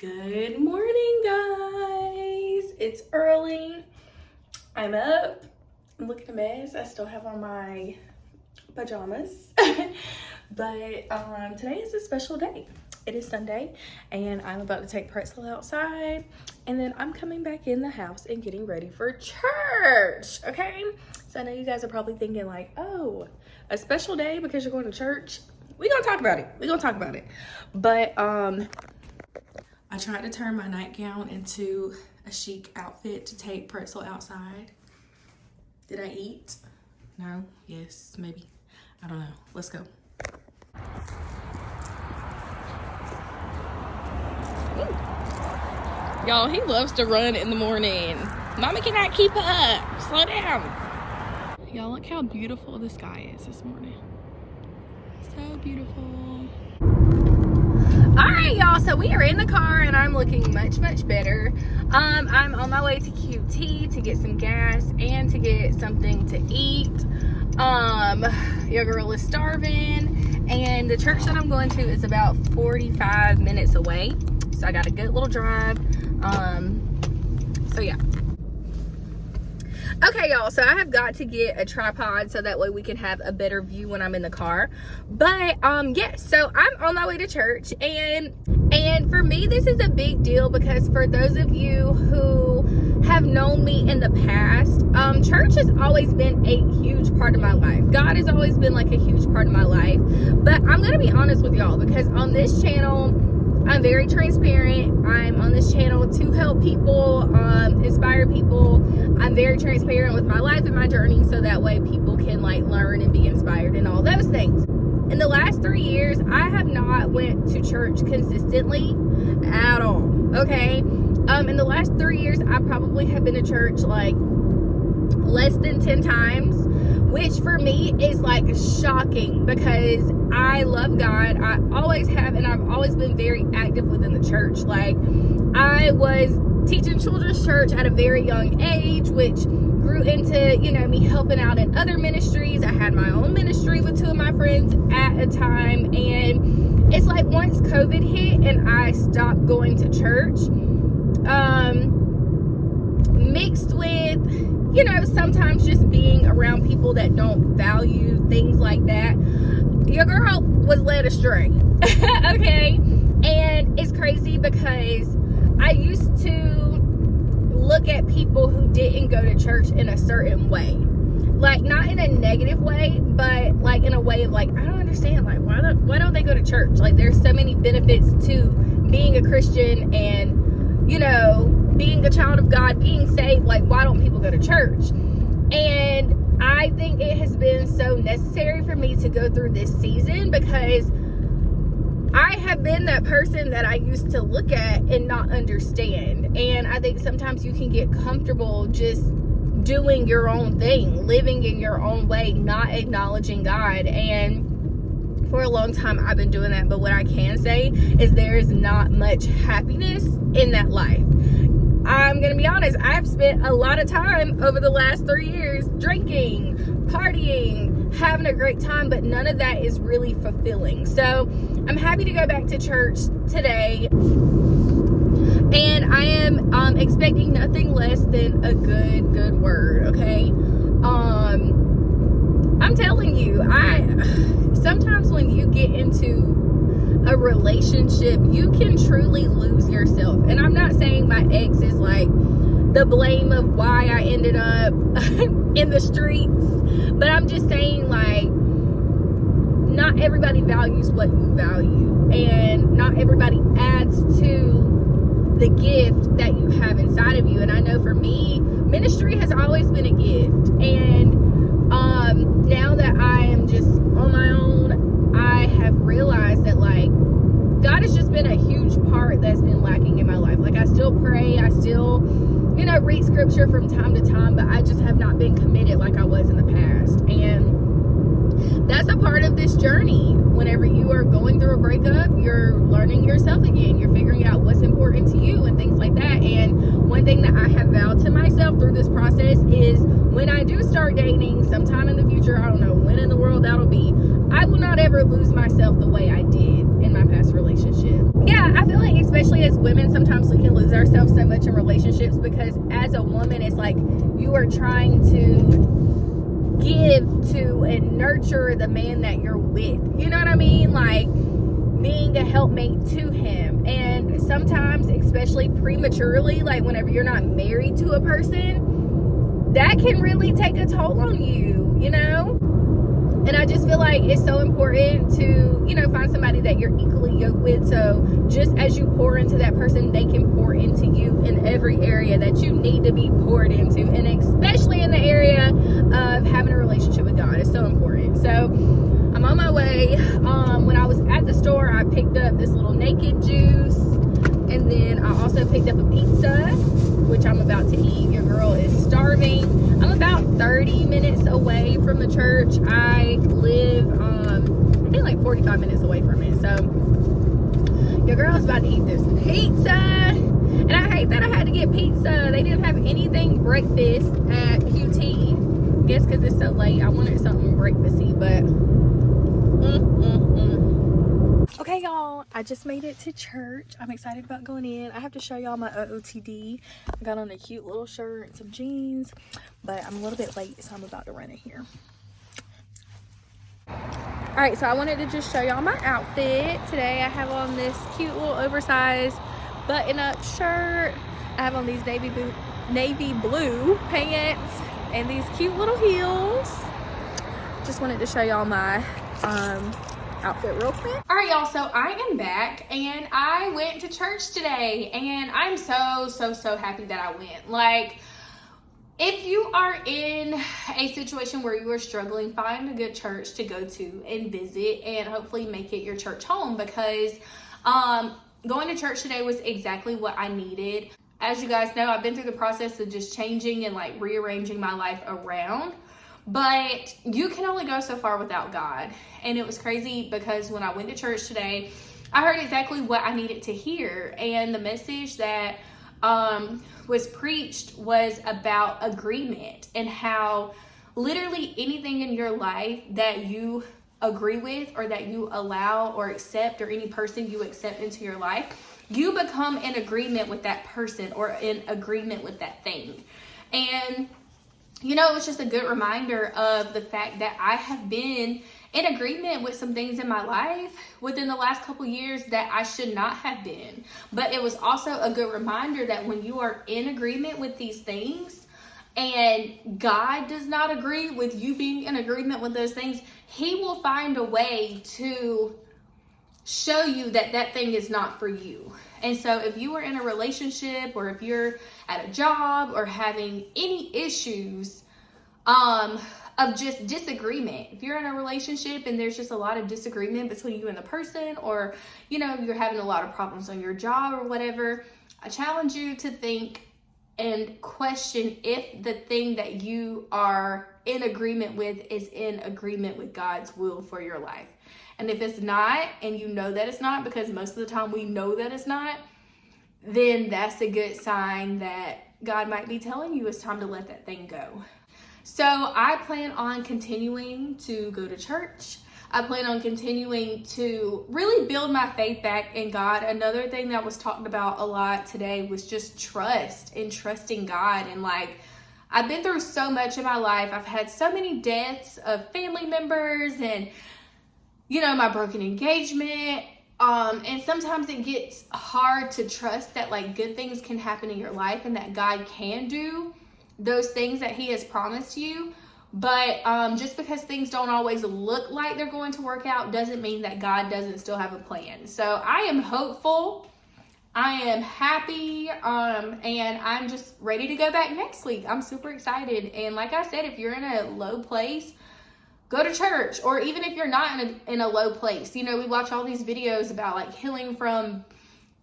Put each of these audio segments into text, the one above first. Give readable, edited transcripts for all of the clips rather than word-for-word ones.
Good morning, guys. It's early. I'm up. I'm looking a mess. I still have on my pajamas. But today is a special day. It is Sunday, and I'm about to take Pretzel outside, and then I'm coming back in the house and getting ready for church, okay? So I know you guys are probably thinking like, oh, a special day because you're going to church? We're gonna talk about it. But I tried to turn my nightgown into a chic outfit to take Pretzel outside. Did I eat? No? Yes? Maybe? I don't know. Let's go. Y'all, he loves to run in the morning. Mama cannot keep up. Slow down. Y'all, look how beautiful the sky is this morning. So beautiful. All right, y'all, so we are in the car and I'm looking much better. I'm on my way to QT to get some gas and to get something to eat. Your girl is starving, and the church that I'm going to is about 45 minutes away, so I got a good little drive. So yeah. Okay, y'all, so I have got to get a tripod so that way we can have a better view when I'm in the car. But yes, so I'm on my way to church, and for me this is a big deal because for those of you who have known me in the past, church has always been a huge part of my life. God has always been like a huge part of my life. But I'm gonna be honest with y'all, because on this channel I'm very transparent. I'm on this channel to help people, inspire people. I'm very transparent with my life and my journey, so that way people can like learn and be inspired and all those things. In the last 3 years, I have not went to church consistently at all, okay? In the last 3 years, I probably have been to church like less than 10 times, which for me is like shocking because I love God. I always have, and I've always been very active within the church. Like, I was teaching children's church at a very young age, which grew into, you know, me helping out in other ministries. I had my own ministry with 2 of my friends at a time, and it's like once COVID hit and I stopped going to church, mixed with, you know, sometimes just being around people that don't value things like that, your girl was led astray. Okay? And it's crazy because I used to look at people who didn't go to church in a certain way. Like, not in a negative way, but like in a way of like, I don't understand, like, why don't they go to church? Like, there's so many benefits to being a Christian and, you know, being a child of God, being saved. Like, why don't people go to church? And I think it has been so necessary for me to go through this season because I have been that person that I used to look at and not understand. And I think sometimes you can get comfortable just doing your own thing, living in your own way, not acknowledging God. And for a long time I've been doing that, but what I can say is there's not much happiness in that life. I'm gonna be honest, I've spent a lot of time over the last 3 years drinking, partying, having a great time, but none of that is really fulfilling. So I'm happy to go back to church today, and I am expecting nothing less than a good word, okay? I'm telling you, sometimes when you get into a relationship, you can truly lose yourself. And I'm not saying my ex is like the blame of why I ended up in the streets, but I'm just saying, like, not everybody values what you value, and not everybody adds to the gift that you have inside of you. And I know for me, ministry has always been a gift, and now that I am just on my own, I have realized that, like, God has just been a huge part that's been lacking in my life. Like, I still pray, I still, you know, read scripture from time to time, but I just have not been committed like I was in the past. And that's a part of this journey. Whenever you are going through a breakup, you're learning yourself again. You're figuring out what's important to you and things like that. And one thing that I have vowed to myself through this process is when I do start dating sometime in the future, I don't know when in the world that'll be, I will not ever lose myself the way I did in my past relationship. Yeah, I feel like especially as women, sometimes we can lose ourselves so much in relationships because as a woman, it's like you are trying to give to and nurture the man that you're with. You know what I mean? Like being a helpmate to him. And sometimes, especially prematurely, like whenever you're not married to a person, that can really take a toll on you, you know? And I just feel like it's so important to, you know, find somebody that you're equally yoked with. So just as you pour into that person, they can pour into you in every area that you need to be poured into. And especially in the area of having a relationship with God. It's so important. So I'm on my way. When I was at the store, I picked up this little naked juice. And then I also picked up a pizza, which I'm about to eat. Your girl is starving. I'm about 30 minutes away from the church. I live, I think like 45 minutes away from it. So your girl is about to eat this pizza. And I hate that I had to get pizza. They didn't have anything breakfast at QT. Guess because it's so late. I wanted something breakfasty, but okay, y'all, I just made it to church. I'm excited about going in. I have to show y'all my OOTD. I got on a cute little shirt and some jeans, but I'm a little bit late, so I'm about to run in here. All right, so I wanted to just show y'all my outfit. Today I have on this cute little oversized button-up shirt. I have on these navy blue pants and these cute little heels. Just wanted to show y'all my outfit real quick. All right, y'all, so I am back and I went to church today and I'm so happy that I went. Like, if you are in a situation where you are struggling, find a good church to go to and visit and hopefully make it your church home, because going to church today was exactly what I needed. As you guys know, I've been through the process of just changing and like rearranging my life around. But you can only go so far without God. And it was crazy because when I went to church today, I heard exactly what I needed to hear. And the message that was preached was about agreement and how literally anything in your life that you agree with or that you allow or accept, or any person you accept into your life, you become in agreement with that person or in agreement with that thing. And you know, it was just a good reminder of the fact that I have been in agreement with some things in my life within the last couple years that I should not have been. But it was also a good reminder that when you are in agreement with these things and God does not agree with you being in agreement with those things, He will find a way to show you that that thing is not for you. And so if you are in a relationship, or if you're at a job or having any issues of just disagreement, if you're in a relationship and there's just a lot of disagreement between you and the person, or you know, you're having a lot of problems on your job or whatever, I challenge you to think and question if the thing that you are in agreement with is in agreement with God's will for your life. And if it's not, and you know that it's not, because most of the time we know that it's not, then that's a good sign that God might be telling you it's time to let that thing go. So I plan on continuing to go to church. I plan on continuing to really build my faith back in God. Another thing that was talked about a lot today was just trust and trusting God. And like, I've been through so much in my life. I've had so many deaths of family members and, you know, my broken engagement. And sometimes it gets hard to trust that like good things can happen in your life and that God can do those things that He has promised you. But just because things don't always look like they're going to work out doesn't mean that God doesn't still have a plan. So I am hopeful. I am happy. And I'm just ready to go back next week. I'm super excited. And like I said, if you're in a low place, go to church. Or even if you're not in a low place, you know, we watch all these videos about like healing from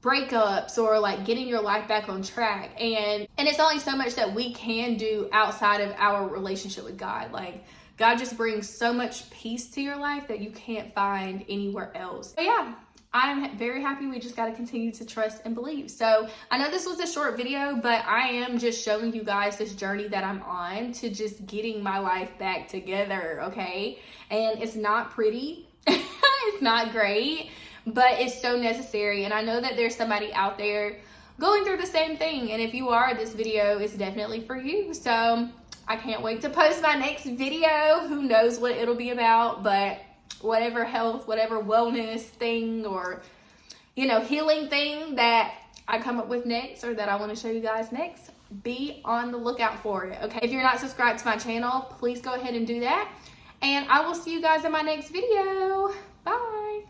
breakups or like getting your life back on track, and it's only so much that we can do outside of our relationship with God. Like, God just brings so much peace to your life that you can't find anywhere else. So yeah, I'm very happy. We just got to continue to trust and believe. So I know this was a short video, but I am just showing you guys this journey that I'm on to just getting my life back together, okay? And it's not pretty. It's not great. but it's so necessary. And I know that there's somebody out there going through the same thing, and if you are, this video is definitely for you. So I can't wait to post my next video. Who knows what it'll be about, but whatever health, whatever wellness thing, or healing thing that I come up with next, or that I want to show you guys next, be on the lookout for it. Okay, if you're not subscribed to my channel, please go ahead and do that, and I will see you guys in my next video. Bye.